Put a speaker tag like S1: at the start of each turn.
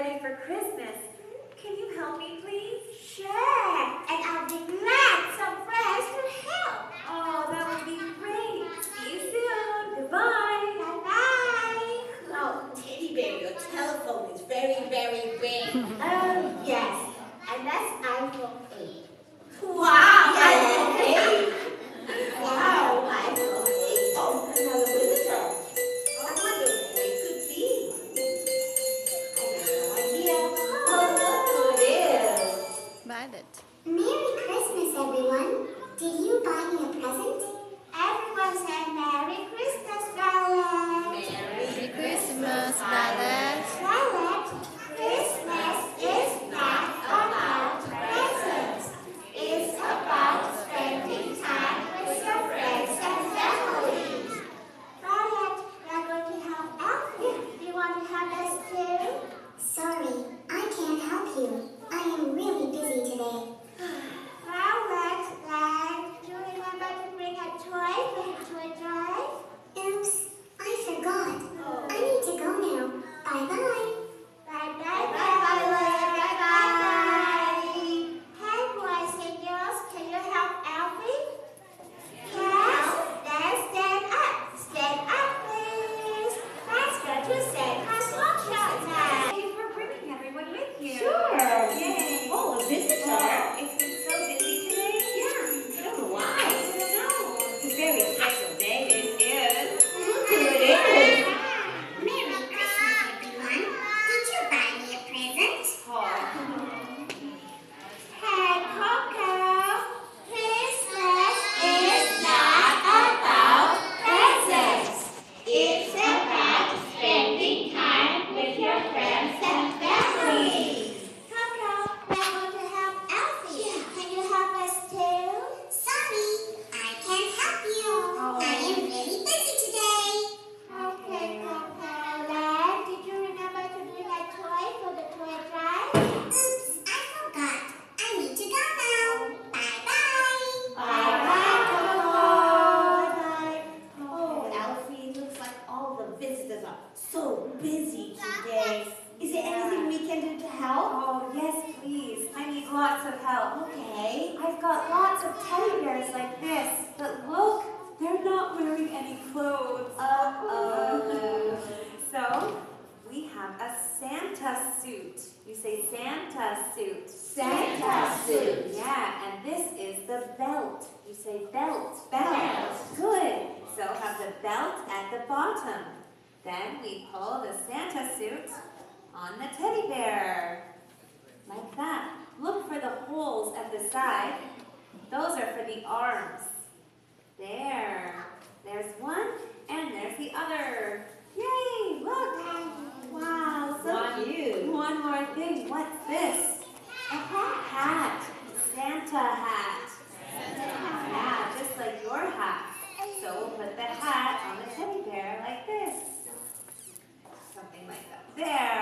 S1: ready for Christmas. Can you help me, please?
S2: Sure, and I'll be glad some friends will help.
S1: Oh, that would be great. See you soon. Goodbye.
S2: Bye-bye.
S3: Oh, Teddy Bear, your telephone is very, very ring.
S2: Oh, yes, and that's iPhone 8.
S3: Wow,
S2: Yes.
S3: iPhone 8. Wow, iPhone 8. Oh, another visitor. I wonder who it could be. I have no idea. Oh, look who it is.
S4: Violet.
S2: Merry Christmas, everyone. Did you buy me a present? Everyone said Merry Christmas, Violet.
S3: Merry
S4: Christmas, Violet.
S2: Violet, Christmas is not about presents. It's about spending time with your friends and families. Violet, we're going to help Alfie. Do you want to help us too? Sorry, I can't help you. I am really busy today. Violet, do you remember to bring a toy for the toy drive? Oops, I forgot. I need to go now. Bye-bye. Bye-bye, Violet. Bye-bye. Hey, boys and girls, can you help Alfie? Yes? Then stand up. Stand up, please. Let's go to Santa's workshop now.
S1: Thank you for bringing everyone with you.
S3: Sure.
S1: Yay.
S3: Oh, a visitor.
S1: Oh, it's been so busy today.
S3: Yeah, I don't know why.
S1: I don't know.
S3: It's a very special day.
S1: It is.
S3: Look who it is.
S2: Merry Christmas, everyone. Did you buy me a present? Hey, Coco. Christmas is not about presents. It's about spending time with your friends and families. Coco, we're going to help Alfie. Can you help us too? Sorry, I can't help you. I am really busy today. Okay, Coco. Dad, did you remember to bring a toy for the toy drive? Oops, I forgot. I need to go now. Bye-bye.
S3: Bye-bye,
S2: Coco. Bye.
S3: Oh, Alfie, looks like all the visitors are so busy today. Is there anything we can do to help?
S1: Oh, yes, please. I need lots of help.
S3: Okay.
S1: I've got lots of teddy bears like this, but look, they're not wearing any clothes.
S3: Uh-oh.
S1: So, we have a Santa suit. You say Santa suit.
S3: Santa suit.
S1: Yeah, and this is the belt. You say belt.
S3: Belt.
S1: Good. So have the belt at the bottom. Then we pull the Santa suit on the teddy bear. Like that. Look for the holes at the side. Those are for the arms. There. There's one and there's the other. Yay! Look. Wow, so
S3: Cute.
S1: One more thing. What's this? A hat. Santa hat. Yeah, just like your hat. So we'll put the hat on the teddy bear like this. Something like that. There.